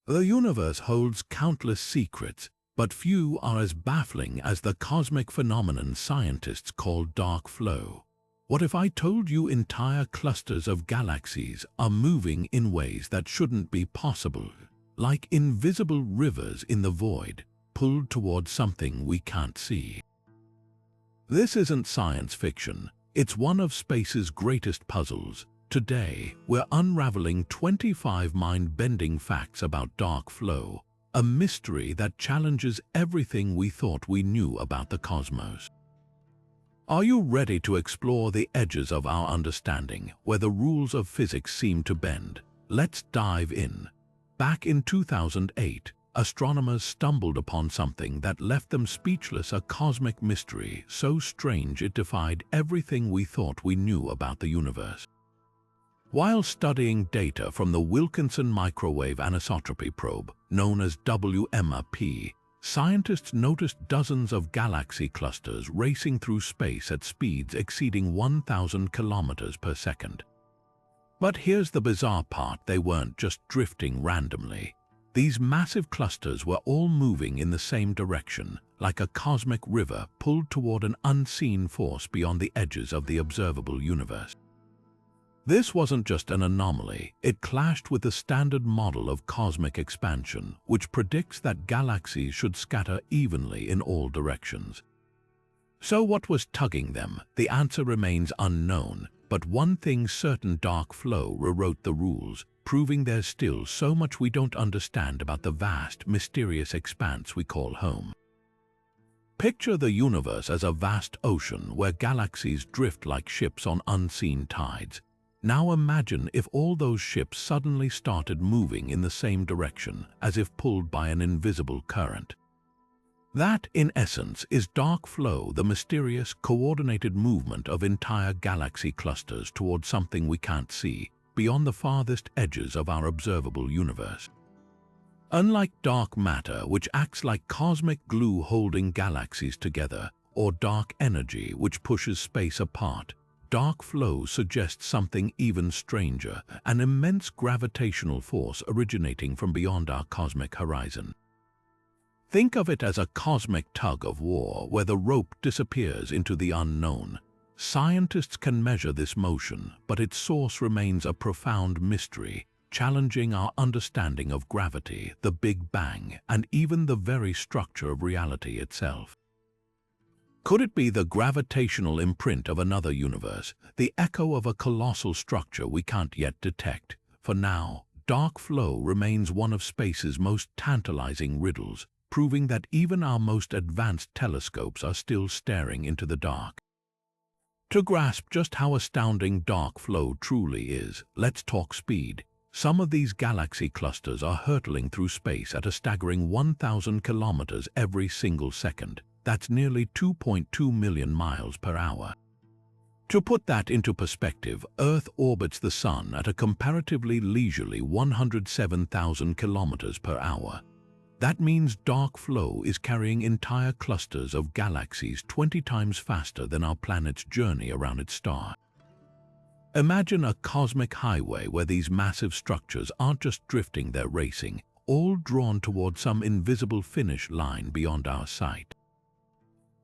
The universe holds countless secrets, but few are as baffling as the cosmic phenomenon scientists call dark flow. What if I told you entire clusters of galaxies are moving in ways that shouldn't be possible, like invisible rivers in the void, pulled toward something we can't see? This isn't science fiction, it's one of space's greatest puzzles. Today, we're unraveling 25 mind-bending facts about dark flow, a mystery that challenges everything we thought we knew about the cosmos. Are you ready to explore the edges of our understanding, where the rules of physics seem to bend? Let's dive in. Back in 2008, astronomers stumbled upon something that left them speechless, a cosmic mystery so strange it defied everything we thought we knew about the universe. While studying data from the Wilkinson Microwave Anisotropy Probe, known as WMAP, scientists noticed dozens of galaxy clusters racing through space at speeds exceeding 1,000 kilometers per second. But here's the bizarre part: they weren't just drifting randomly. These massive clusters were all moving in the same direction, like a cosmic river pulled toward an unseen force beyond the edges of the observable universe. This wasn't just an anomaly, it clashed with the standard model of cosmic expansion, which predicts that galaxies should scatter evenly in all directions. So what was tugging them? The answer remains unknown, but one thing's certain: dark flow rewrote the rules, proving there's still so much we don't understand about the vast, mysterious expanse we call home. Picture the universe as a vast ocean where galaxies drift like ships on unseen tides. Now imagine if all those ships suddenly started moving in the same direction, as if pulled by an invisible current. That, in essence, is dark flow, the mysterious, coordinated movement of entire galaxy clusters toward something we can't see, beyond the farthest edges of our observable universe. Unlike dark matter, which acts like cosmic glue holding galaxies together, or dark energy, which pushes space apart, dark flow suggests something even stranger: an immense gravitational force originating from beyond our cosmic horizon. Think of it as a cosmic tug-of-war where the rope disappears into the unknown. Scientists can measure this motion, but its source remains a profound mystery, challenging our understanding of gravity, the Big Bang, and even the very structure of reality itself. Could it be the gravitational imprint of another universe, the echo of a colossal structure we can't yet detect? For now, dark flow remains one of space's most tantalizing riddles, proving that even our most advanced telescopes are still staring into the dark. To grasp just how astounding dark flow truly is, let's talk speed. Some of these galaxy clusters are hurtling through space at a staggering 1,000 kilometers every single second. That's nearly 2.2 million miles per hour. To put that into perspective, Earth orbits the Sun at a comparatively leisurely 107,000 kilometers per hour. That means dark flow is carrying entire clusters of galaxies 20 times faster than our planet's journey around its star. Imagine a cosmic highway where these massive structures aren't just drifting, they're racing, all drawn toward some invisible finish line beyond our sight.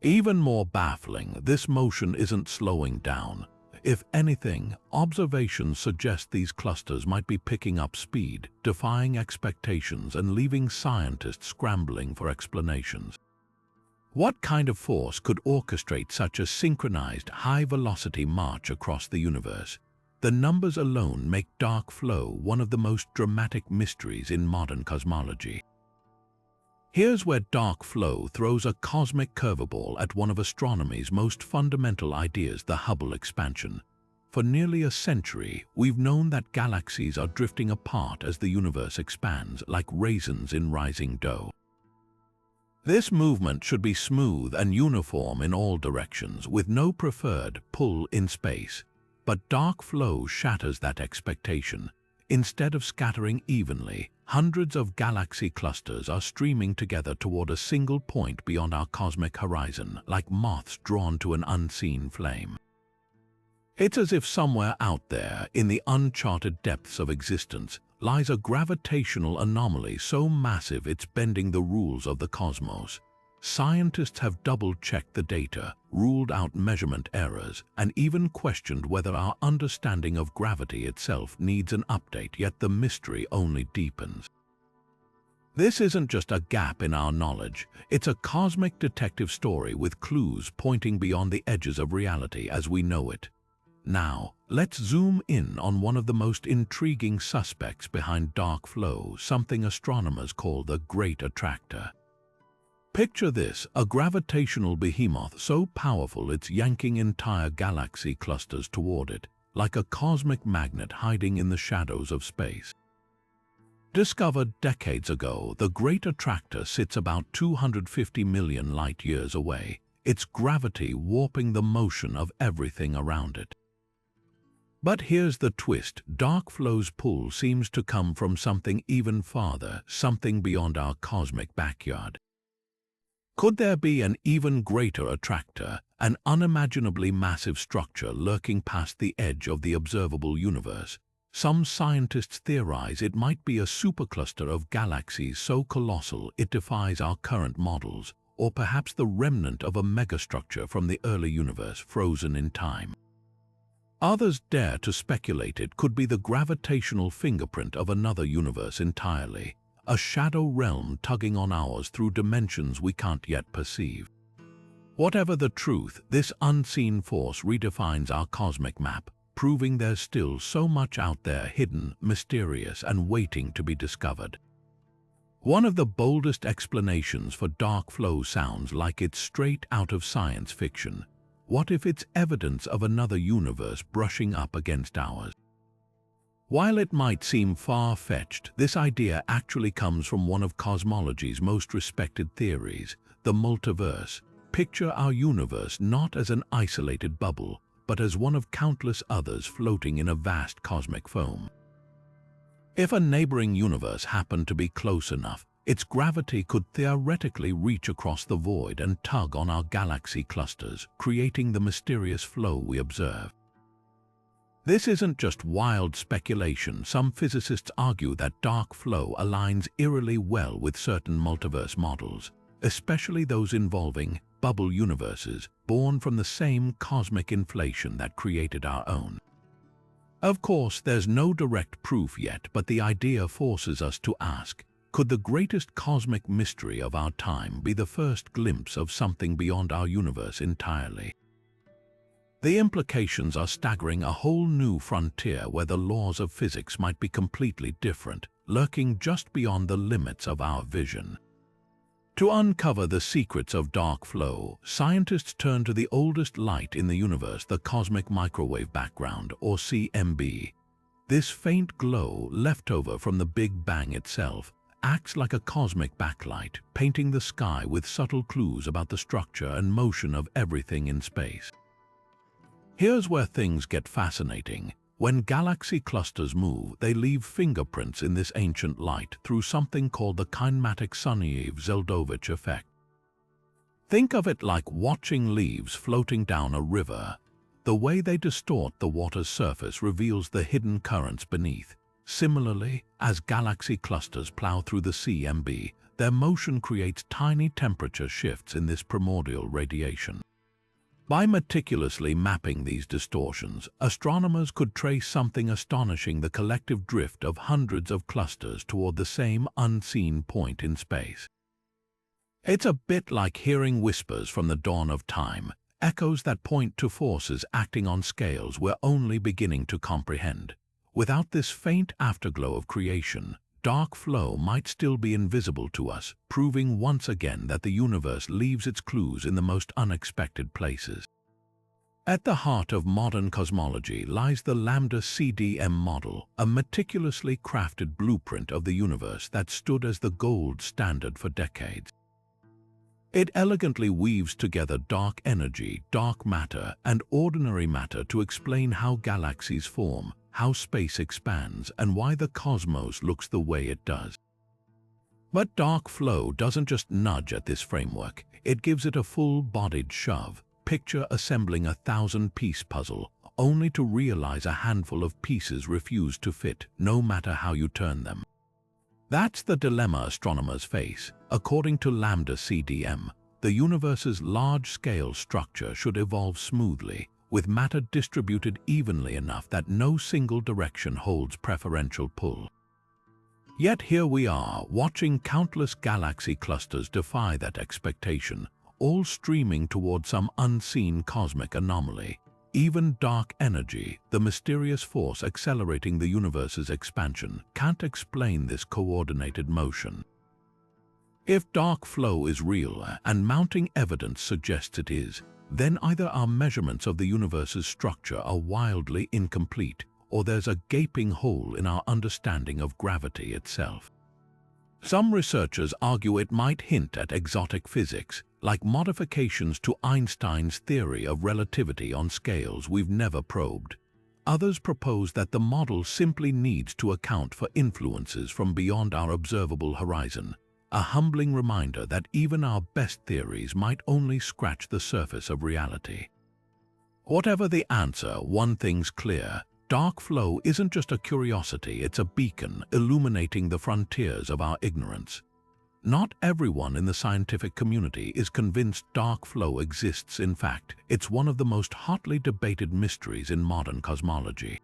Even more baffling, this motion isn't slowing down. If anything, observations suggest these clusters might be picking up speed, defying expectations and leaving scientists scrambling for explanations. What kind of force could orchestrate such a synchronized, high-velocity march across the universe? The numbers alone make dark flow one of the most dramatic mysteries in modern cosmology. Here's where dark flow throws a cosmic curveball at one of astronomy's most fundamental ideas: the Hubble expansion. For nearly a century, we've known that galaxies are drifting apart as the universe expands, like raisins in rising dough. This movement should be smooth and uniform in all directions, with no preferred pull in space. But dark flow shatters that expectation. Instead of scattering evenly, hundreds of galaxy clusters are streaming together toward a single point beyond our cosmic horizon, like moths drawn to an unseen flame. It's as if somewhere out there, in the uncharted depths of existence, lies a gravitational anomaly so massive it's bending the rules of the cosmos. Scientists have double-checked the data, ruled out measurement errors, and even questioned whether our understanding of gravity itself needs an update, yet the mystery only deepens. This isn't just a gap in our knowledge, it's a cosmic detective story with clues pointing beyond the edges of reality as we know it. Now, let's zoom in on one of the most intriguing suspects behind dark flow, something astronomers call the Great Attractor. Picture this, a gravitational behemoth so powerful it's yanking entire galaxy clusters toward it, like a cosmic magnet hiding in the shadows of space. Discovered decades ago, the Great Attractor sits about 250 million light-years away, its gravity warping the motion of everything around it. But here's the twist, dark flow's pull seems to come from something even farther, something beyond our cosmic backyard. Could there be an even greater attractor, an unimaginably massive structure lurking past the edge of the observable universe? Some scientists theorize it might be a supercluster of galaxies so colossal it defies our current models, or perhaps the remnant of a megastructure from the early universe frozen in time. Others dare to speculate it could be the gravitational fingerprint of another universe entirely, a shadow realm tugging on ours through dimensions we can't yet perceive. Whatever the truth, this unseen force redefines our cosmic map, proving there's still so much out there hidden, mysterious, and waiting to be discovered. One of the boldest explanations for dark flow sounds like it's straight out of science fiction. What if it's evidence of another universe brushing up against ours? While it might seem far-fetched, this idea actually comes from one of cosmology's most respected theories, the multiverse. Picture our universe not as an isolated bubble, but as one of countless others floating in a vast cosmic foam. If a neighboring universe happened to be close enough, its gravity could theoretically reach across the void and tug on our galaxy clusters, creating the mysterious flow we observe. This isn't just wild speculation. Some physicists argue that dark flow aligns eerily well with certain multiverse models, especially those involving bubble universes born from the same cosmic inflation that created our own. Of course, there's no direct proof yet, but the idea forces us to ask, could the greatest cosmic mystery of our time be the first glimpse of something beyond our universe entirely? The implications are staggering, a whole new frontier where the laws of physics might be completely different, lurking just beyond the limits of our vision. To uncover the secrets of dark flow, scientists turn to the oldest light in the universe, the cosmic microwave background, or CMB. This faint glow, left over from the Big Bang itself, acts like a cosmic backlight, painting the sky with subtle clues about the structure and motion of everything in space. Here's where things get fascinating. When galaxy clusters move, they leave fingerprints in this ancient light through something called the kinematic Sunyaev-Zeldovich effect. Think of it like watching leaves floating down a river. The way they distort the water's surface reveals the hidden currents beneath. Similarly, as galaxy clusters plow through the CMB, their motion creates tiny temperature shifts in this primordial radiation. By meticulously mapping these distortions, astronomers could trace something astonishing: the collective drift of hundreds of clusters toward the same unseen point in space. It's a bit like hearing whispers from the dawn of time, echoes that point to forces acting on scales we're only beginning to comprehend. Without this faint afterglow of creation, dark flow might still be invisible to us, proving once again that the universe leaves its clues in the most unexpected places. At the heart of modern cosmology lies the Lambda CDM model, a meticulously crafted blueprint of the universe that stood as the gold standard for decades. It elegantly weaves together dark energy, dark matter, and ordinary matter to explain how galaxies form, how space expands, and why the cosmos looks the way it does. But dark flow doesn't just nudge at this framework, it gives it a full-bodied shove. Picture assembling a 1,000-piece puzzle, only to realize a handful of pieces refuse to fit, no matter how you turn them. That's the dilemma astronomers face. According to Lambda CDM, the universe's large-scale structure should evolve smoothly, with matter distributed evenly enough that no single direction holds preferential pull. Yet here we are, watching countless galaxy clusters defy that expectation, all streaming toward some unseen cosmic anomaly. Even dark energy, the mysterious force accelerating the universe's expansion, can't explain this coordinated motion. If dark flow is real, and mounting evidence suggests it is, then either our measurements of the universe's structure are wildly incomplete, or there's a gaping hole in our understanding of gravity itself. Some researchers argue it might hint at exotic physics, like modifications to Einstein's theory of relativity on scales we've never probed. Others propose that the model simply needs to account for influences from beyond our observable horizon, a humbling reminder that even our best theories might only scratch the surface of reality. Whatever the answer, one thing's clear: dark flow isn't just a curiosity, it's a beacon illuminating the frontiers of our ignorance. Not everyone in the scientific community is convinced dark flow exists. In fact, it's one of the most hotly debated mysteries in modern cosmology.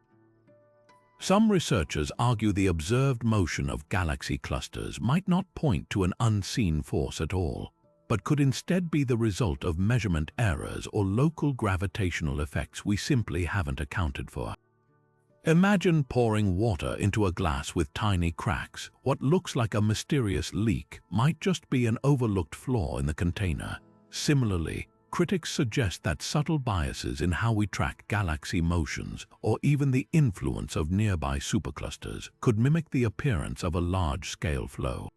Some researchers argue the observed motion of galaxy clusters might not point to an unseen force at all, but could instead be the result of measurement errors or local gravitational effects we simply haven't accounted for. Imagine pouring water into a glass with tiny cracks. What looks like a mysterious leak might just be an overlooked flaw in the container. Similarly, critics suggest that subtle biases in how we track galaxy motions, or even the influence of nearby superclusters, could mimic the appearance of a large-scale flow.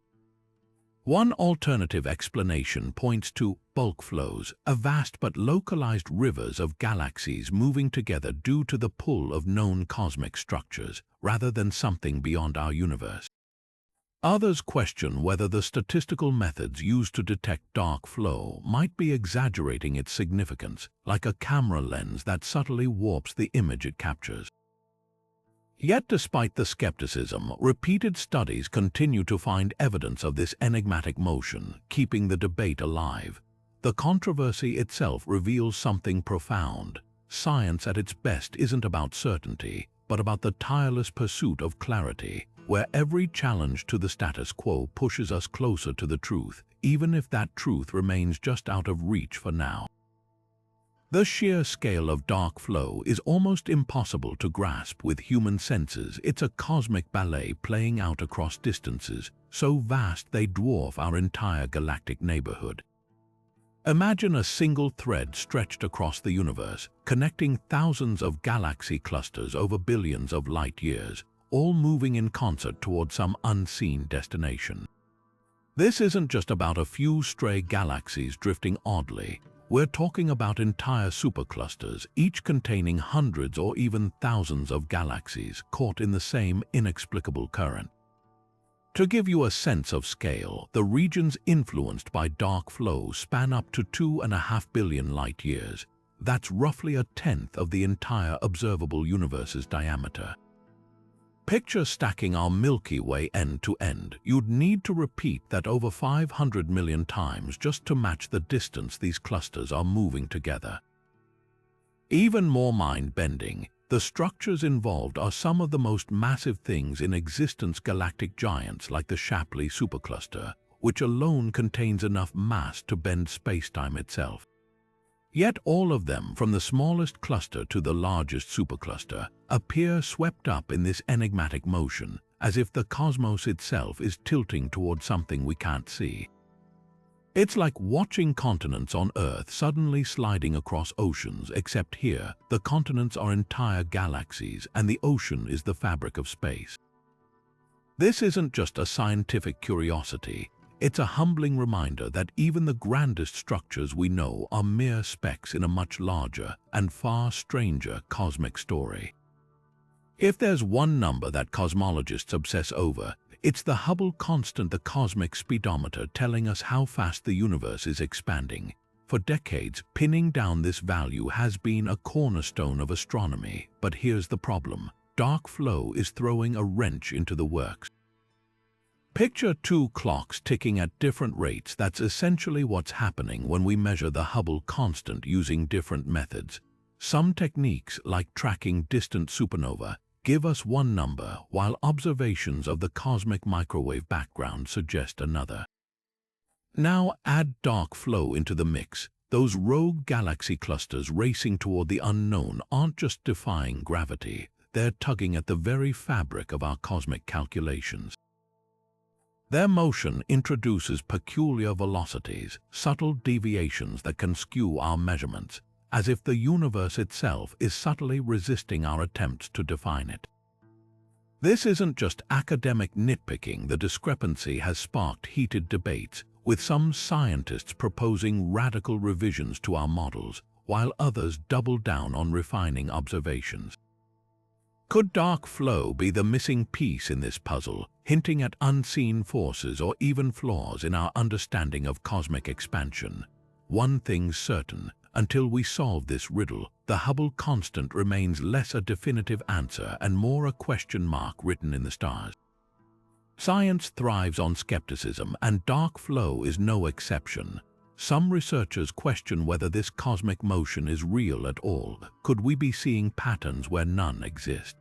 One alternative explanation points to bulk flows, a vast but localized rivers of galaxies moving together due to the pull of known cosmic structures, rather than something beyond our universe. Others question whether the statistical methods used to detect dark flow might be exaggerating its significance, like a camera lens that subtly warps the image it captures. Yet despite the skepticism, repeated studies continue to find evidence of this enigmatic motion, keeping the debate alive. The controversy itself reveals something profound. Science at its best isn't about certainty, but about the tireless pursuit of clarity, where every challenge to the status quo pushes us closer to the truth, even if that truth remains just out of reach for now. The sheer scale of dark flow is almost impossible to grasp with human senses. It's a cosmic ballet playing out across distances so vast they dwarf our entire galactic neighborhood. Imagine a single thread stretched across the universe, connecting thousands of galaxy clusters over billions of light years, all moving in concert toward some unseen destination. This isn't just about a few stray galaxies drifting oddly. We're talking about entire superclusters, each containing hundreds or even thousands of galaxies caught in the same inexplicable current. To give you a sense of scale, the regions influenced by dark flow span up to 2.5 billion light years. That's roughly a tenth of the entire observable universe's diameter. Picture stacking our Milky Way end to end. You'd need to repeat that over 500 million times just to match the distance these clusters are moving together. Even more mind-bending, the structures involved are some of the most massive things in existence. Galactic giants like the Shapley supercluster, which alone contains enough mass to bend space-time itself. Yet all of them, from the smallest cluster to the largest supercluster, appear swept up in this enigmatic motion, as if the cosmos itself is tilting toward something we can't see. It's like watching continents on Earth suddenly sliding across oceans, except here, the continents are entire galaxies and the ocean is the fabric of space. This isn't just a scientific curiosity. It's a humbling reminder that even the grandest structures we know are mere specks in a much larger and far stranger cosmic story. If there's one number that cosmologists obsess over, it's the Hubble constant, the cosmic speedometer telling us how fast the universe is expanding. For decades, pinning down this value has been a cornerstone of astronomy, but here's the problem. Dark flow is throwing a wrench into the works. Picture two clocks ticking at different rates. That's essentially what's happening when we measure the Hubble constant using different methods. Some techniques, like tracking distant supernova, give us one number, while observations of the cosmic microwave background suggest another. Now add dark flow into the mix. Those rogue galaxy clusters racing toward the unknown aren't just defying gravity, they're tugging at the very fabric of our cosmic calculations. Their motion introduces peculiar velocities, subtle deviations that can skew our measurements, as if the universe itself is subtly resisting our attempts to define it. This isn't just academic nitpicking. The discrepancy has sparked heated debates, with some scientists proposing radical revisions to our models, while others double down on refining observations. Could dark flow be the missing piece in this puzzle, hinting at unseen forces or even flaws in our understanding of cosmic expansion? One thing's certain: until we solve this riddle, the Hubble constant remains less a definitive answer and more a question mark written in the stars. Science thrives on skepticism, and dark flow is no exception. Some researchers question whether this cosmic motion is real at all. Could we be seeing patterns where none exist?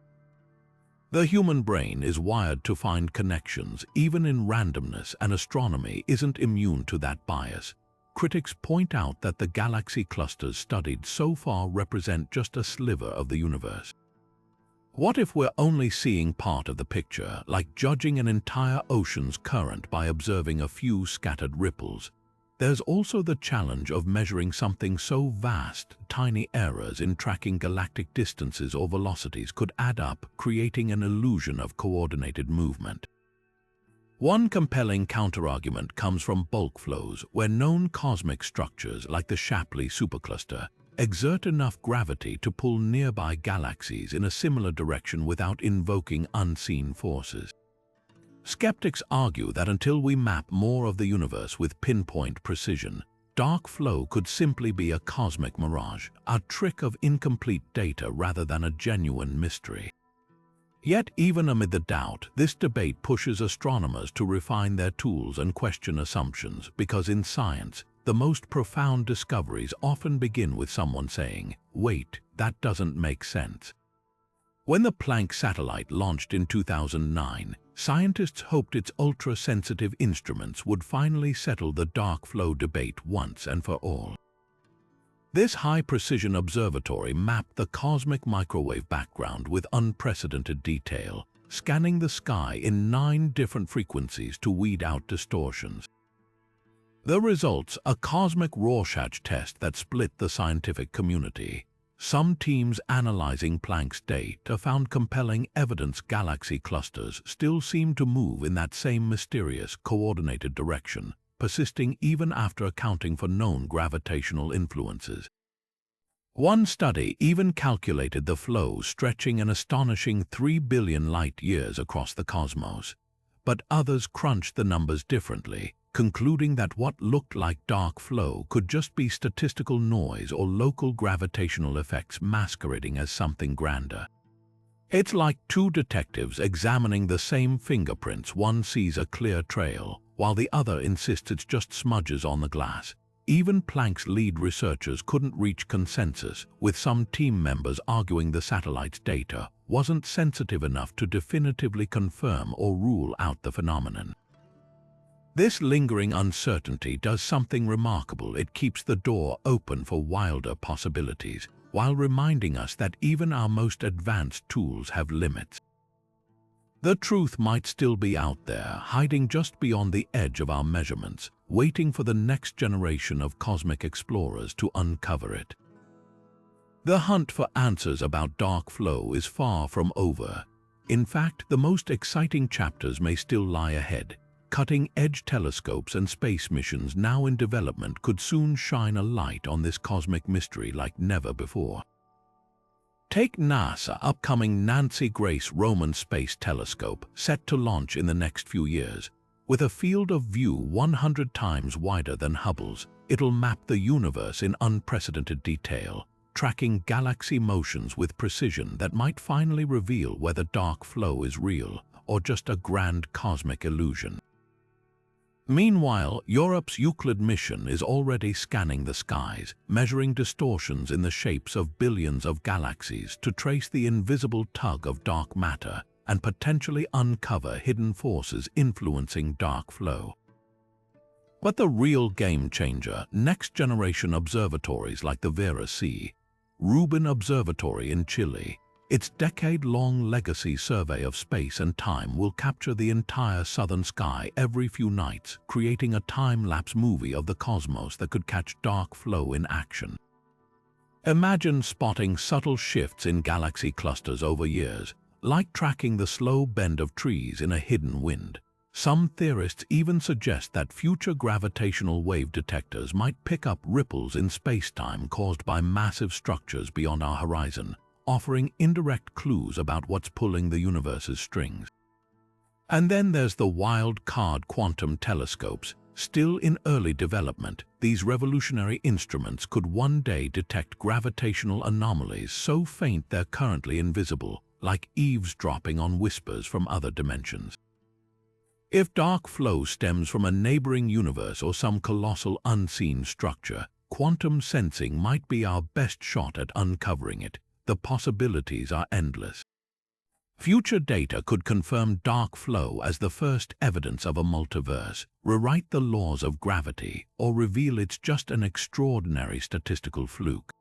The human brain is wired to find connections, even in randomness, and astronomy isn't immune to that bias. Critics point out that the galaxy clusters studied so far represent just a sliver of the universe. What if we're only seeing part of the picture, like judging an entire ocean's current by observing a few scattered ripples? There's also the challenge of measuring something so vast. Tiny errors in tracking galactic distances or velocities could add up, creating an illusion of coordinated movement. One compelling counterargument comes from bulk flows, where known cosmic structures like the Shapley supercluster exert enough gravity to pull nearby galaxies in a similar direction without invoking unseen forces. Skeptics argue that until we map more of the universe with pinpoint precision, dark flow could simply be a cosmic mirage, a trick of incomplete data rather than a genuine mystery. Yet, even amid the doubt, this debate pushes astronomers to refine their tools and question assumptions, because in science, the most profound discoveries often begin with someone saying, "Wait, that doesn't make sense." When the Planck satellite launched in 2009, scientists hoped its ultra-sensitive instruments would finally settle the dark flow debate once and for all. This high-precision observatory mapped the cosmic microwave background with unprecedented detail, scanning the sky in 9 different frequencies to weed out distortions. The results: a cosmic Rorschach test that split the scientific community. Some teams analyzing Planck's data found compelling evidence galaxy clusters still seem to move in that same mysterious, coordinated direction, persisting even after accounting for known gravitational influences. One study even calculated the flow stretching an astonishing 3 billion light-years across the cosmos. But others crunched the numbers differently, concluding that what looked like dark flow could just be statistical noise or local gravitational effects masquerading as something grander. It's like two detectives examining the same fingerprints. One sees a clear trail, while the other insists it's just smudges on the glass. Even Planck's lead researchers couldn't reach consensus, with some team members arguing the satellite's data wasn't sensitive enough to definitively confirm or rule out the phenomenon. This lingering uncertainty does something remarkable. It keeps the door open for wilder possibilities, while reminding us that even our most advanced tools have limits. The truth might still be out there, hiding just beyond the edge of our measurements, waiting for the next generation of cosmic explorers to uncover it. The hunt for answers about dark flow is far from over. In fact, the most exciting chapters may still lie ahead. Cutting-edge telescopes and space missions now in development could soon shine a light on this cosmic mystery like never before. Take NASA's upcoming Nancy Grace Roman Space Telescope, set to launch in the next few years. With a field of view 100 times wider than Hubble's, it'll map the universe in unprecedented detail, tracking galaxy motions with precision that might finally reveal whether dark flow is real or just a grand cosmic illusion. Meanwhile, Europe's Euclid mission is already scanning the skies, measuring distortions in the shapes of billions of galaxies to trace the invisible tug of dark matter and potentially uncover hidden forces influencing dark flow. But the real game-changer, next-generation observatories like the Vera C. Rubin Observatory in Chile, its decade-long legacy survey of space and time will capture the entire southern sky every few nights, creating a time-lapse movie of the cosmos that could catch dark flow in action. Imagine spotting subtle shifts in galaxy clusters over years, like tracking the slow bend of trees in a hidden wind. Some theorists even suggest that future gravitational wave detectors might pick up ripples in space-time caused by massive structures beyond our horizon, offering indirect clues about what's pulling the universe's strings. And then there's the wild-card quantum telescopes. Still in early development, these revolutionary instruments could one day detect gravitational anomalies so faint they're currently invisible, like eavesdropping on whispers from other dimensions. If dark flow stems from a neighboring universe or some colossal unseen structure, quantum sensing might be our best shot at uncovering it. The possibilities are endless. Future data could confirm dark flow as the first evidence of a multiverse, rewrite the laws of gravity, or reveal it's just an extraordinary statistical fluke.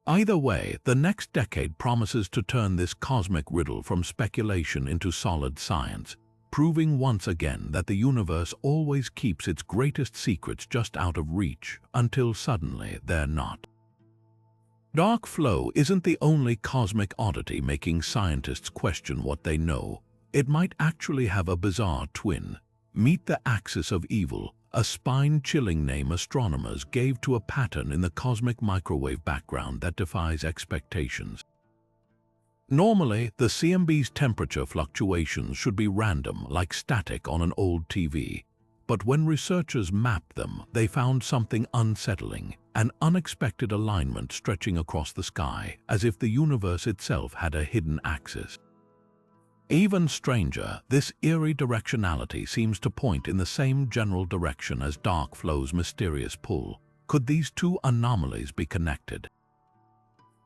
Either way, the next decade promises to turn this cosmic riddle from speculation into solid science, proving once again that the universe always keeps its greatest secrets just out of reach, until suddenly they're not. Dark flow isn't the only cosmic oddity making scientists question what they know. It might actually have a bizarre twin. Meet the axis of evil, a spine-chilling name astronomers gave to a pattern in the cosmic microwave background that defies expectations. Normally, the CMB's temperature fluctuations should be random, like static on an old TV. But when researchers mapped them, they found something unsettling, an unexpected alignment stretching across the sky, as if the universe itself had a hidden axis. Even stranger, this eerie directionality seems to point in the same general direction as dark flow's mysterious pull. Could these two anomalies be connected?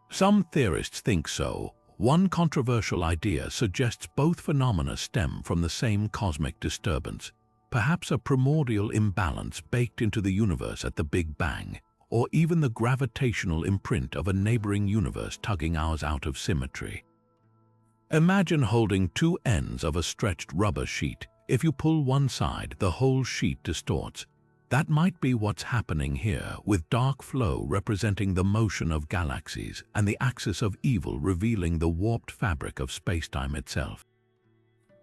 Some theorists think so. One controversial idea suggests both phenomena stem from the same cosmic disturbance, perhaps a primordial imbalance baked into the universe at the Big Bang, or even the gravitational imprint of a neighboring universe tugging ours out of symmetry. Imagine holding two ends of a stretched rubber sheet. If you pull one side, the whole sheet distorts. That might be what's happening here, with dark flow representing the motion of galaxies and the axis of evil revealing the warped fabric of spacetime itself.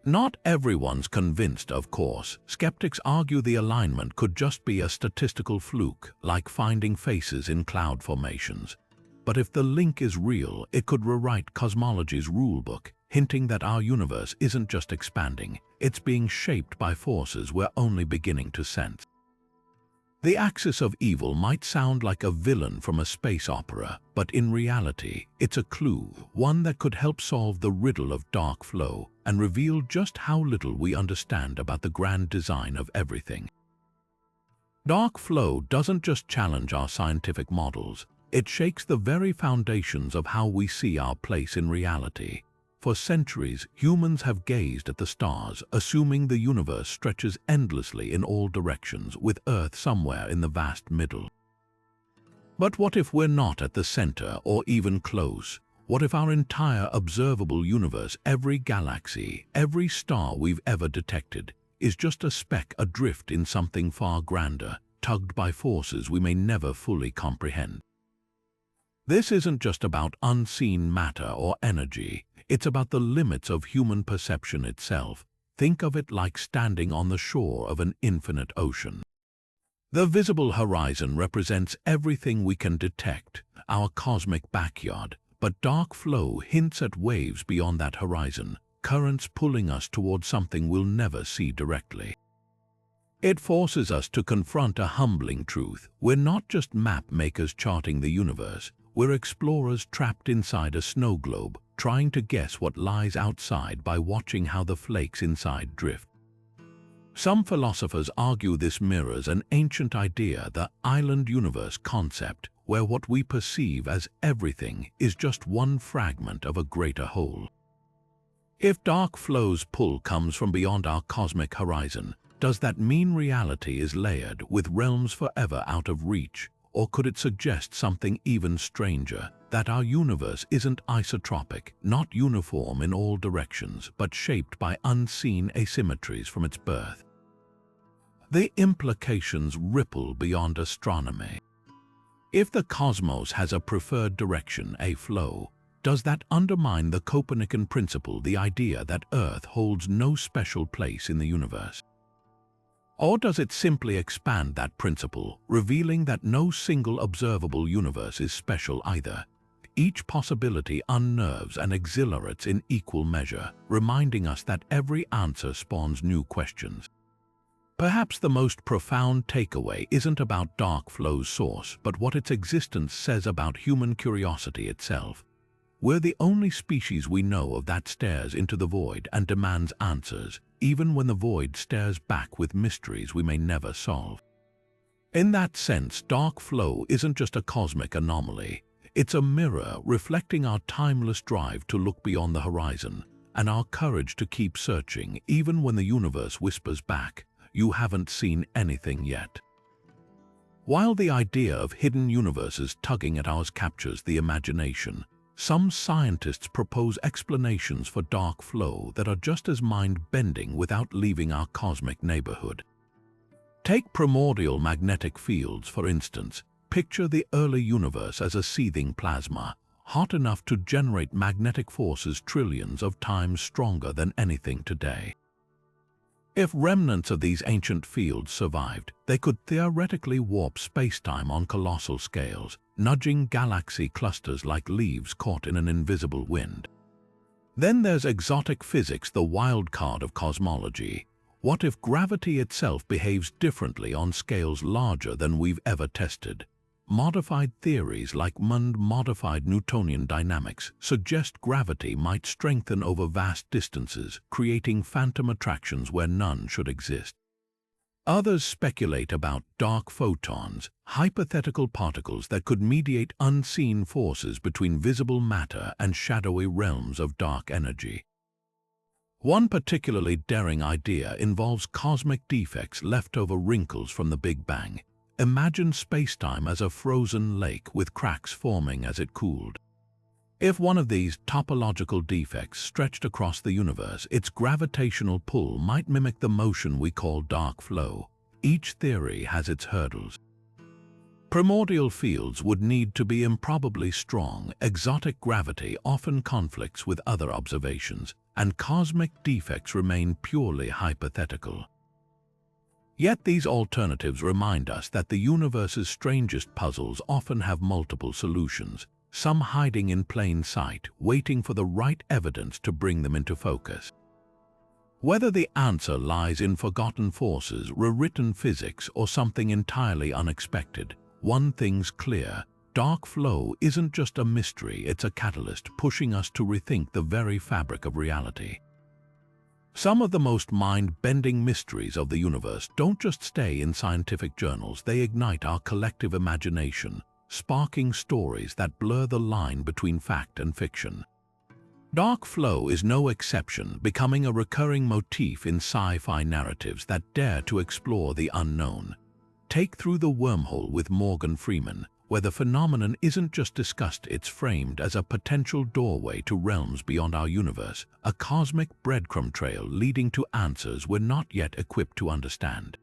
Not everyone's convinced, of course. Skeptics argue the alignment could just be a statistical fluke, like finding faces in cloud formations. But if the link is real, it could rewrite cosmology's rulebook, hinting that our universe isn't just expanding, it's being shaped by forces we're only beginning to sense. The axis of evil might sound like a villain from a space opera, but in reality, it's a clue, one that could help solve the riddle of dark flow and reveal just how little we understand about the grand design of everything. Dark flow doesn't just challenge our scientific models, it shakes the very foundations of how we see our place in reality. For centuries, humans have gazed at the stars, assuming the universe stretches endlessly in all directions, with Earth somewhere in the vast middle. But what if we're not at the center or even close? What if our entire observable universe, every galaxy, every star we've ever detected, is just a speck adrift in something far grander, tugged by forces we may never fully comprehend? This isn't just about unseen matter or energy. It's about the limits of human perception itself. Think of it like standing on the shore of an infinite ocean. The visible horizon represents everything we can detect, our cosmic backyard, but dark flow hints at waves beyond that horizon, currents pulling us towards something we'll never see directly. It forces us to confront a humbling truth. We're not just map makers charting the universe, we're explorers trapped inside a snow globe, trying to guess what lies outside by watching how the flakes inside drift. Some philosophers argue this mirrors an ancient idea, the island universe concept, where what we perceive as everything is just one fragment of a greater whole. If dark flow's pull comes from beyond our cosmic horizon, does that mean reality is layered with realms forever out of reach? Or could it suggest something even stranger, that our universe isn't isotropic, not uniform in all directions, but shaped by unseen asymmetries from its birth? The implications ripple beyond astronomy. If the cosmos has a preferred direction, a flow, does that undermine the Copernican principle, the idea that Earth holds no special place in the universe? Or does it simply expand that principle, revealing that no single observable universe is special either? Each possibility unnerves and exhilarates in equal measure, reminding us that every answer spawns new questions. Perhaps the most profound takeaway isn't about dark flow's source, but what its existence says about human curiosity itself. We're the only species we know of that stares into the void and demands answers, even when the void stares back with mysteries we may never solve. In that sense, dark flow isn't just a cosmic anomaly. It's a mirror reflecting our timeless drive to look beyond the horizon, and our courage to keep searching even when the universe whispers back, "You haven't seen anything yet." While the idea of hidden universes tugging at ours captures the imagination, some scientists propose explanations for dark flow that are just as mind-bending without leaving our cosmic neighborhood. Take primordial magnetic fields, for instance. Picture the early universe as a seething plasma, hot enough to generate magnetic forces trillions of times stronger than anything today. If remnants of these ancient fields survived, they could theoretically warp spacetime on colossal scales, nudging galaxy clusters like leaves caught in an invisible wind. Then there's exotic physics, the wild card of cosmology. What if gravity itself behaves differently on scales larger than we've ever tested? Modified theories like modified Newtonian dynamics suggest gravity might strengthen over vast distances, creating phantom attractions where none should exist. Others speculate about dark photons, hypothetical particles that could mediate unseen forces between visible matter and shadowy realms of dark energy. One particularly daring idea involves cosmic defects, leftover wrinkles from the Big Bang. Imagine spacetime as a frozen lake with cracks forming as it cooled. If one of these topological defects stretched across the universe, its gravitational pull might mimic the motion we call dark flow. Each theory has its hurdles. Primordial fields would need to be improbably strong. Exotic gravity often conflicts with other observations, and cosmic defects remain purely hypothetical. Yet these alternatives remind us that the universe's strangest puzzles often have multiple solutions, some hiding in plain sight, waiting for the right evidence to bring them into focus. Whether the answer lies in forgotten forces, rewritten physics, or something entirely unexpected, one thing's clear: dark flow isn't just a mystery, it's a catalyst pushing us to rethink the very fabric of reality. Some of the most mind-bending mysteries of the universe don't just stay in scientific journals, they ignite our collective imagination, sparking stories that blur the line between fact and fiction. Dark flow is no exception, becoming a recurring motif in sci-fi narratives that dare to explore the unknown. Take Through the Wormhole with Morgan Freeman, where the phenomenon isn't just discussed, it's framed as a potential doorway to realms beyond our universe, a cosmic breadcrumb trail leading to answers we're not yet equipped to understand.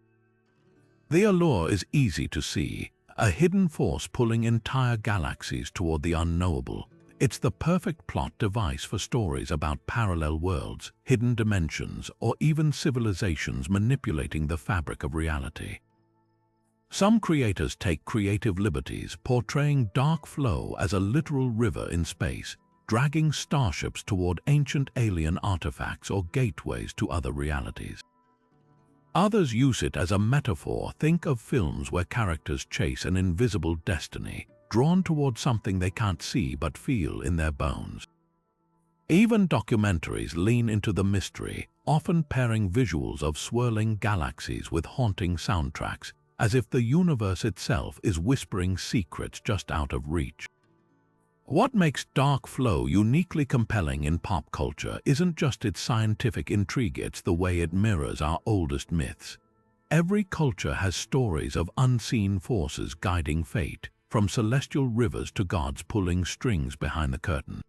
The allure is easy to see, a hidden force pulling entire galaxies toward the unknowable. It's the perfect plot device for stories about parallel worlds, hidden dimensions, or even civilizations manipulating the fabric of reality. Some creators take creative liberties, portraying dark flow as a literal river in space, dragging starships toward ancient alien artifacts or gateways to other realities. Others use it as a metaphor. Think of films where characters chase an invisible destiny, drawn toward something they can't see but feel in their bones. Even documentaries lean into the mystery, often pairing visuals of swirling galaxies with haunting soundtracks, as if the universe itself is whispering secrets just out of reach. What makes dark flow uniquely compelling in pop culture isn't just its scientific intrigue, it's the way it mirrors our oldest myths. Every culture has stories of unseen forces guiding fate, from celestial rivers to gods pulling strings behind the curtain.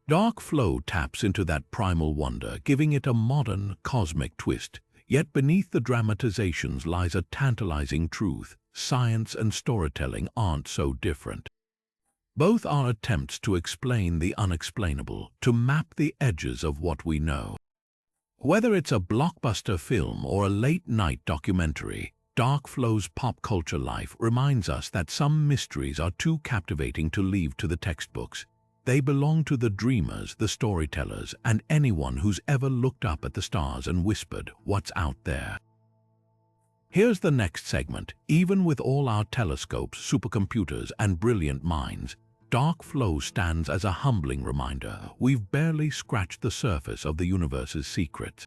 Dark flow taps into that primal wonder, giving it a modern, cosmic twist. Yet beneath the dramatizations lies a tantalizing truth: science and storytelling aren't so different. Both are attempts to explain the unexplainable, to map the edges of what we know. Whether it's a blockbuster film or a late-night documentary, dark flow's pop culture life reminds us that some mysteries are too captivating to leave to the textbooks. They belong to the dreamers, the storytellers, and anyone who's ever looked up at the stars and whispered, "What's out there?" Here's the next segment. Even with all our telescopes, supercomputers, and brilliant minds, dark flow stands as a humbling reminder. We've barely scratched the surface of the universe's secrets.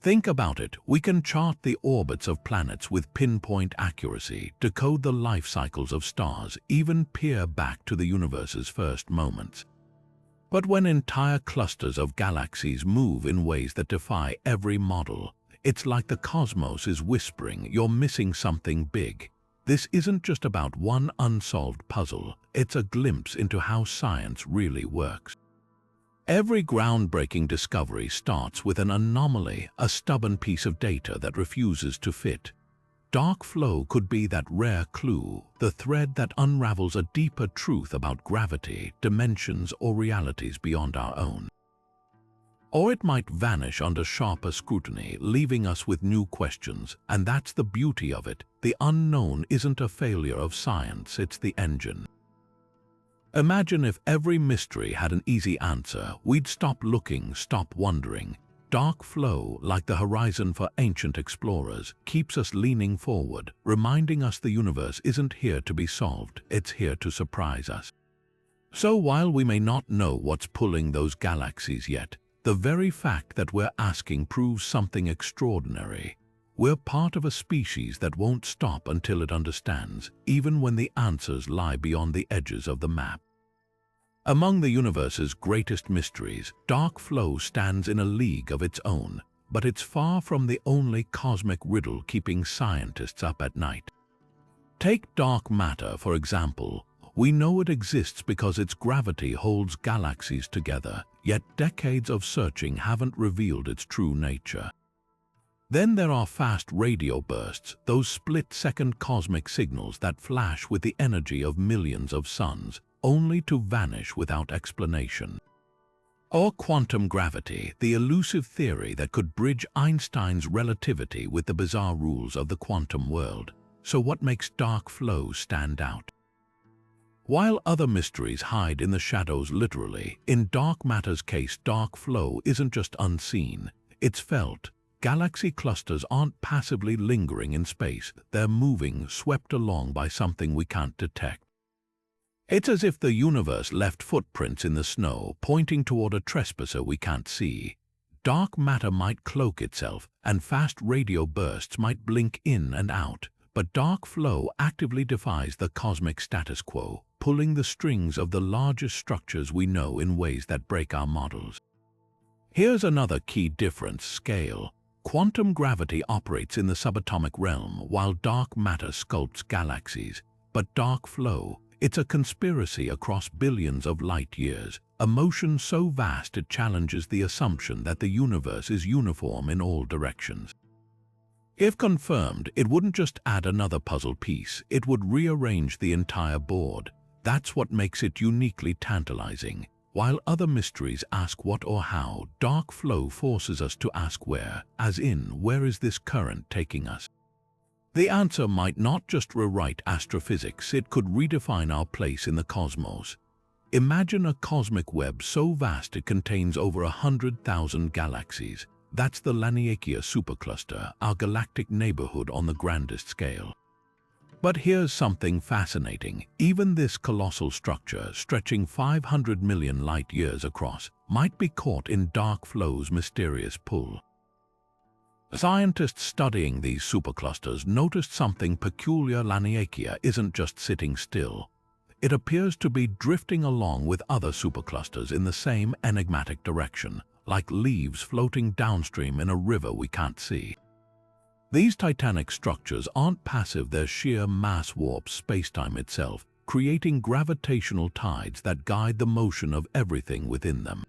Think about it. We can chart the orbits of planets with pinpoint accuracy, decode the life cycles of stars, even peer back to the universe's first moments. But when entire clusters of galaxies move in ways that defy every model, it's like the cosmos is whispering, "You're missing something big." This isn't just about one unsolved puzzle, it's a glimpse into how science really works. Every groundbreaking discovery starts with an anomaly, a stubborn piece of data that refuses to fit. Dark flow could be that rare clue, the thread that unravels a deeper truth about gravity, dimensions, or realities beyond our own. Or it might vanish under sharper scrutiny, leaving us with new questions, and that's the beauty of it. The unknown isn't a failure of science, it's the engine. Imagine if every mystery had an easy answer. We'd stop looking, stop wondering. Dark flow, like the horizon for ancient explorers, keeps us leaning forward, reminding us the universe isn't here to be solved, it's here to surprise us. So while we may not know what's pulling those galaxies yet, the very fact that we're asking proves something extraordinary. We're part of a species that won't stop until it understands, even when the answers lie beyond the edges of the map. Among the universe's greatest mysteries, dark flow stands in a league of its own, but it's far from the only cosmic riddle keeping scientists up at night. Take dark matter, for example. We know it exists because its gravity holds galaxies together, yet decades of searching haven't revealed its true nature. Then there are fast radio bursts, those split-second cosmic signals that flash with the energy of millions of suns, only to vanish without explanation. Or quantum gravity, the elusive theory that could bridge Einstein's relativity with the bizarre rules of the quantum world. So what makes dark flow stand out? While other mysteries hide in the shadows literally, in dark matter's case, dark flow isn't just unseen, it's felt. Galaxy clusters aren't passively lingering in space, they're moving, swept along by something we can't detect. It's as if the universe left footprints in the snow, pointing toward a trespasser we can't see. Dark matter might cloak itself, and fast radio bursts might blink in and out, but dark flow actively defies the cosmic status quo, pulling the strings of the largest structures we know in ways that break our models. Here's another key difference: scale. Quantum gravity operates in the subatomic realm, while dark matter sculpts galaxies. But dark flow, it's a conspiracy across billions of light years, a motion so vast it challenges the assumption that the universe is uniform in all directions. If confirmed, it wouldn't just add another puzzle piece, it would rearrange the entire board. That's what makes it uniquely tantalizing. While other mysteries ask what or how, dark flow forces us to ask where, as in, where is this current taking us? The answer might not just rewrite astrophysics, it could redefine our place in the cosmos. Imagine a cosmic web so vast it contains over 100,000 galaxies. That's the Laniakea supercluster, our galactic neighborhood on the grandest scale. But here's something fascinating. Even this colossal structure, stretching 500 million light-years across, might be caught in dark flow's mysterious pull. Scientists studying these superclusters noticed something peculiar. Laniakea isn't just sitting still. It appears to be drifting along with other superclusters in the same enigmatic direction, like leaves floating downstream in a river we can't see. These titanic structures aren't passive, their sheer mass warps spacetime itself, creating gravitational tides that guide the motion of everything within them.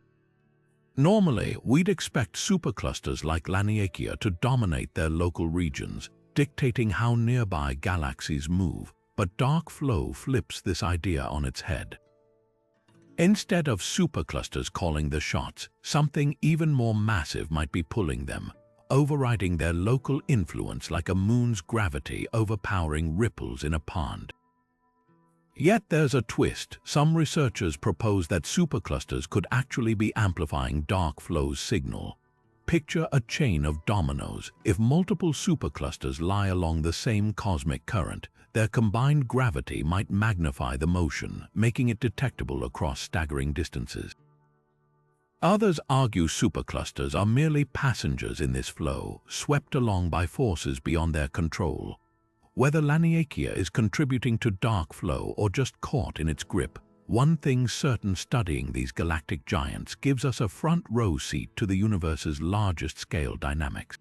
Normally, we'd expect superclusters like Laniakea to dominate their local regions, dictating how nearby galaxies move, but dark flow flips this idea on its head. Instead of superclusters calling the shots, something even more massive might be pulling them, overriding their local influence like a moon's gravity overpowering ripples in a pond. Yet there's a twist. Some researchers propose that superclusters could actually be amplifying dark flow's signal. Picture a chain of dominoes. If multiple superclusters lie along the same cosmic current, their combined gravity might magnify the motion, making it detectable across staggering distances. Others argue superclusters are merely passengers in this flow, swept along by forces beyond their control. Whether Laniakea is contributing to dark flow or just caught in its grip, one thing's certain: studying these galactic giants gives us a front-row seat to the universe's largest-scale dynamics.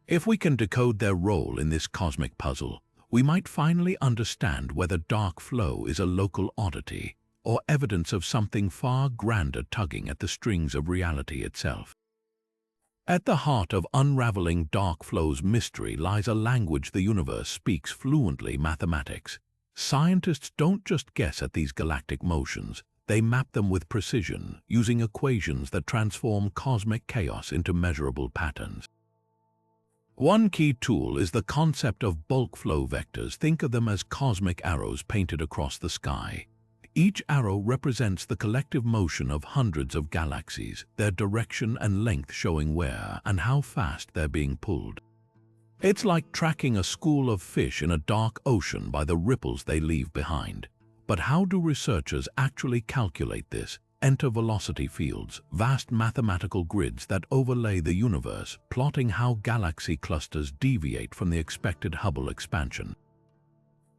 If we can decode their role in this cosmic puzzle, we might finally understand whether dark flow is a local oddity or evidence of something far grander tugging at the strings of reality itself. At the heart of unraveling dark flow's mystery lies a language the universe speaks fluently: mathematics. Scientists don't just guess at these galactic motions, they map them with precision, using equations that transform cosmic chaos into measurable patterns. One key tool is the concept of bulk flow vectors. Think of them as cosmic arrows painted across the sky. Each arrow represents the collective motion of hundreds of galaxies, their direction and length showing where and how fast they're being pulled. It's like tracking a school of fish in a dark ocean by the ripples they leave behind. But how do researchers actually calculate this? Enter velocity fields, vast mathematical grids that overlay the universe, plotting how galaxy clusters deviate from the expected Hubble expansion.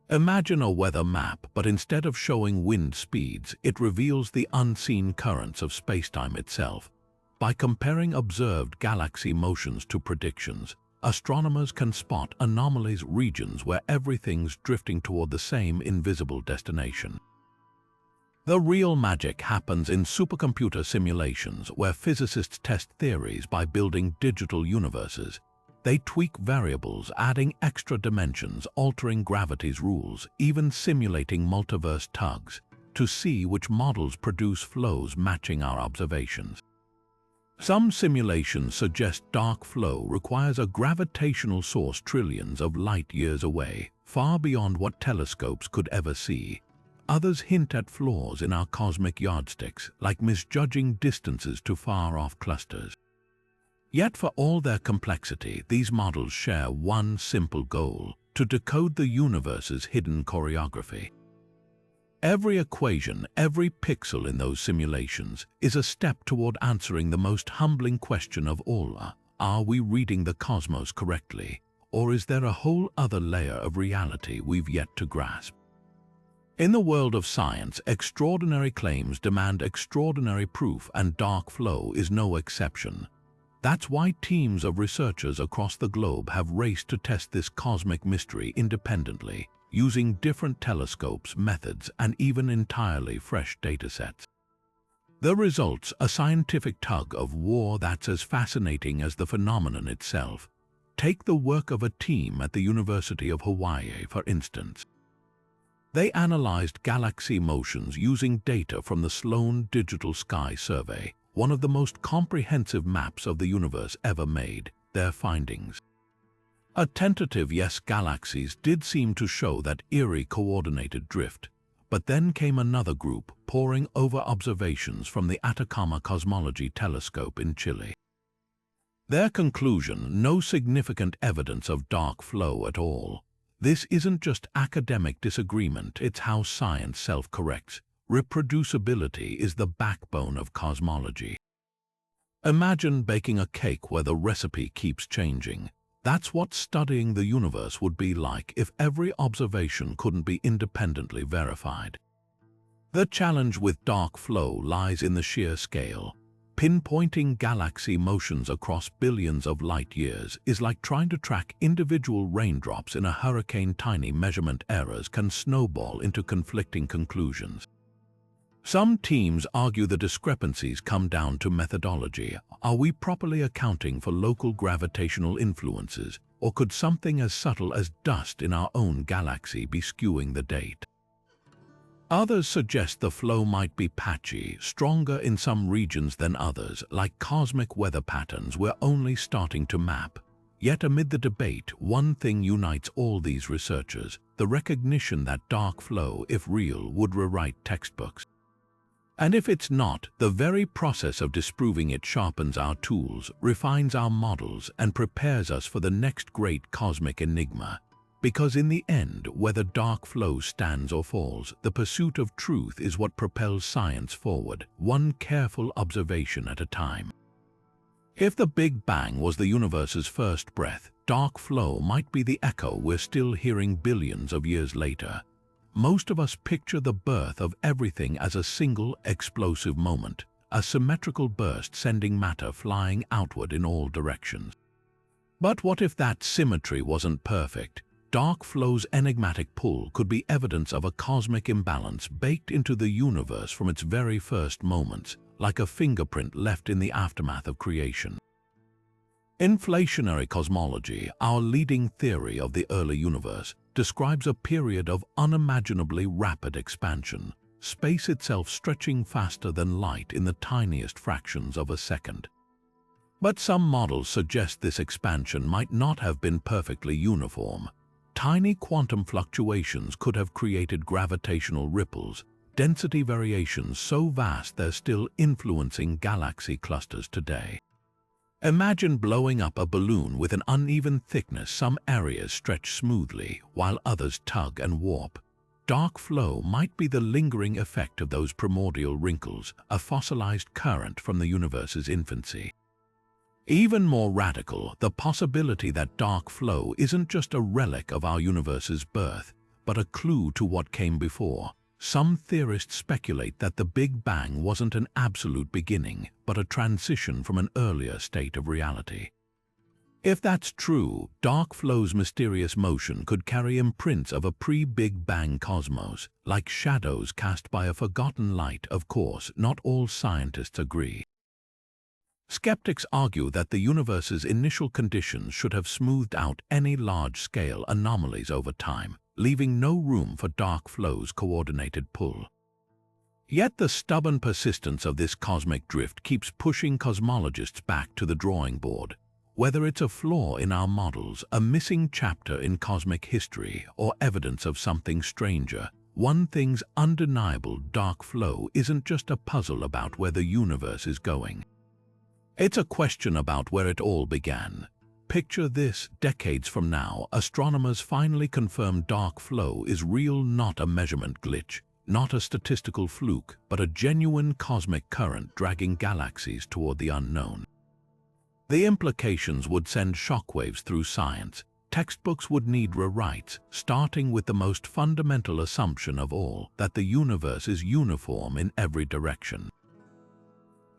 Imagine a weather map, but instead of showing wind speeds, it reveals the unseen currents of spacetime itself. By comparing observed galaxy motions to predictions, astronomers can spot anomalies, regions where everything's drifting toward the same invisible destination. The real magic happens in supercomputer simulations, where physicists test theories by building digital universes. They tweak variables, adding extra dimensions, altering gravity's rules, even simulating multiverse tugs, to see which models produce flows matching our observations. Some simulations suggest dark flow requires a gravitational source trillions of light-years away, far beyond what telescopes could ever see. Others hint at flaws in our cosmic yardsticks, like misjudging distances to far-off clusters. Yet for all their complexity, these models share one simple goal: to decode the universe's hidden choreography. Every equation, every pixel in those simulations is a step toward answering the most humbling question of all: are we reading the cosmos correctly, or is there a whole other layer of reality we've yet to grasp? In the world of science, extraordinary claims demand extraordinary proof, and dark flow is no exception. That's why teams of researchers across the globe have raced to test this cosmic mystery independently, using different telescopes, methods, and even entirely fresh datasets. The results: a scientific tug of war that's as fascinating as the phenomenon itself. Take the work of a team at the University of Hawaii, for instance. They analyzed galaxy motions using data from the Sloan Digital Sky Survey, one of the most comprehensive maps of the universe ever made. Their findings: a tentative yes, galaxies did seem to show that eerie coordinated drift, But then came another group poring over observations from the Atacama Cosmology Telescope in Chile. Their conclusion: no significant evidence of dark flow at all. This isn't just academic disagreement, it's how science self-corrects. Reproducibility is the backbone of cosmology. Imagine baking a cake where the recipe keeps changing. That's what studying the universe would be like if every observation couldn't be independently verified. The challenge with dark flow lies in the sheer scale. Pinpointing galaxy motions across billions of light-years is like trying to track individual raindrops in a hurricane. Tiny measurement errors can snowball into conflicting conclusions. Some teams argue the discrepancies come down to methodology. Are we properly accounting for local gravitational influences, or could something as subtle as dust in our own galaxy be skewing the data? Others suggest the flow might be patchy, stronger in some regions than others, like cosmic weather patterns we're only starting to map. Yet amid the debate, one thing unites all these researchers: the recognition that dark flow, if real, would rewrite textbooks. And if it's not, the very process of disproving it sharpens our tools, refines our models, and prepares us for the next great cosmic enigma. Because in the end, whether dark flow stands or falls, the pursuit of truth is what propels science forward, one careful observation at a time. If the Big Bang was the universe's first breath, dark flow might be the echo we're still hearing billions of years later. Most of us picture the birth of everything as a single, explosive moment, a symmetrical burst sending matter flying outward in all directions. But what if that symmetry wasn't perfect? Dark flow's enigmatic pull could be evidence of a cosmic imbalance baked into the universe from its very first moments, like a fingerprint left in the aftermath of creation. Inflationary cosmology, our leading theory of the early universe, describes a period of unimaginably rapid expansion, space itself stretching faster than light in the tiniest fractions of a second. But some models suggest this expansion might not have been perfectly uniform. Tiny quantum fluctuations could have created gravitational ripples, density variations so vast they're still influencing galaxy clusters today. Imagine blowing up a balloon with an uneven thickness. Some areas stretch smoothly, while others tug and warp. Dark flow might be the lingering effect of those primordial wrinkles, a fossilized current from the universe's infancy. Even more radical, the possibility that dark flow isn't just a relic of our universe's birth, but a clue to what came before. Some theorists speculate that the Big Bang wasn't an absolute beginning, but a transition from an earlier state of reality. If that's true, dark flow's mysterious motion could carry imprints of a pre-Big Bang cosmos, like shadows cast by a forgotten light. Of course, not all scientists agree. Skeptics argue that the universe's initial conditions should have smoothed out any large-scale anomalies over time, leaving no room for dark flow's coordinated pull. Yet the stubborn persistence of this cosmic drift keeps pushing cosmologists back to the drawing board. Whether it's a flaw in our models, a missing chapter in cosmic history, or evidence of something stranger, one thing's undeniable: dark flow isn't just a puzzle about where the universe is going. It's a question about where it all began. Picture this: decades from now, astronomers finally confirm dark flow is real, not a measurement glitch, not a statistical fluke, but a genuine cosmic current dragging galaxies toward the unknown. The implications would send shockwaves through science. Textbooks would need rewrites, starting with the most fundamental assumption of all, that the universe is uniform in every direction.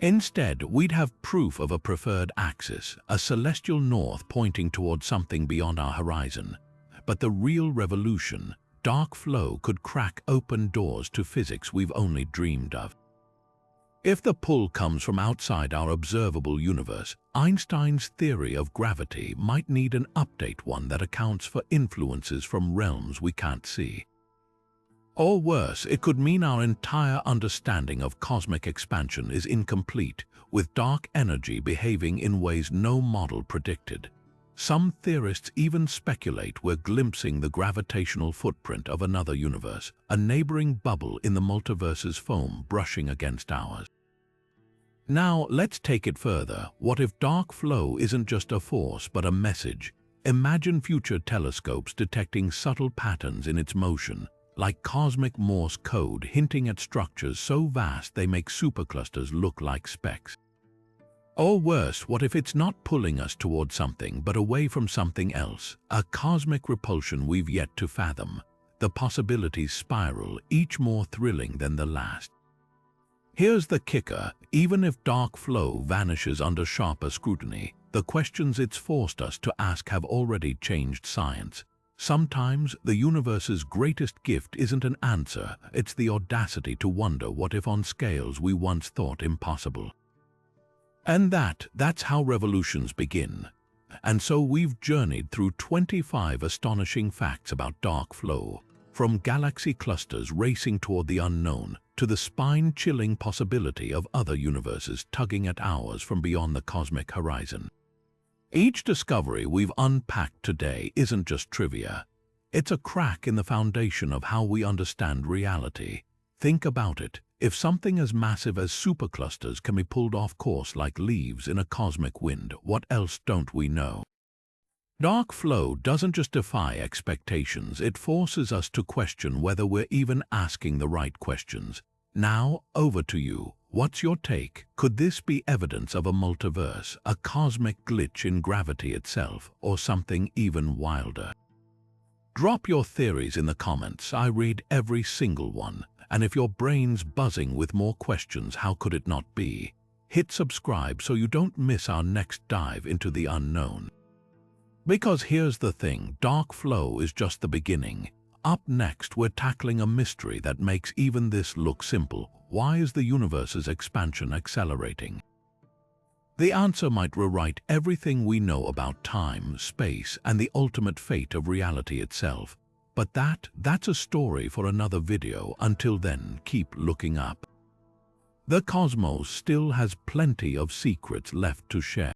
Instead, we'd have proof of a preferred axis, a celestial north pointing toward something beyond our horizon. But the real revolution: dark flow could crack open doors to physics we've only dreamed of. If the pull comes from outside our observable universe, Einstein's theory of gravity might need an update, one that accounts for influences from realms we can't see. Or worse, it could mean our entire understanding of cosmic expansion is incomplete, with dark energy behaving in ways no model predicted. Some theorists even speculate we're glimpsing the gravitational footprint of another universe, a neighboring bubble in the multiverse's foam brushing against ours. Now, let's take it further. What if dark flow isn't just a force but a message? Imagine future telescopes detecting subtle patterns in its motion, like cosmic Morse code hinting at structures so vast they make superclusters look like specks. Or worse, what if it's not pulling us toward something but away from something else, a cosmic repulsion we've yet to fathom? The possibilities spiral, each more thrilling than the last. Here's the kicker: even if dark flow vanishes under sharper scrutiny, the questions it's forced us to ask have already changed science. Sometimes the universe's greatest gift isn't an answer, it's the audacity to wonder what if on scales we once thought impossible. And that's how revolutions begin. And so we've journeyed through 25 astonishing facts about dark flow, from galaxy clusters racing toward the unknown to the spine-chilling possibility of other universes tugging at ours from beyond the cosmic horizon. Each discovery we've unpacked today isn't just trivia. It's a crack in the foundation of how we understand reality. Think about it. If something as massive as superclusters can be pulled off course like leaves in a cosmic wind, what else don't we know? Dark flow doesn't just defy expectations, it forces us to question whether we're even asking the right questions. Now, over to you. What's your take? Could this be evidence of a multiverse, a cosmic glitch in gravity itself, or something even wilder? Drop your theories in the comments. I read every single one. And if your brain's buzzing with more questions, how could it not be? Hit subscribe so you don't miss our next dive into the unknown. Because here's the thing, dark flow is just the beginning. Up next, we're tackling a mystery that makes even this look simple. Why is the universe's expansion accelerating? The answer might rewrite everything we know about time, space, and the ultimate fate of reality itself. But that's a story for another video. Until then, keep looking up. The cosmos still has plenty of secrets left to share.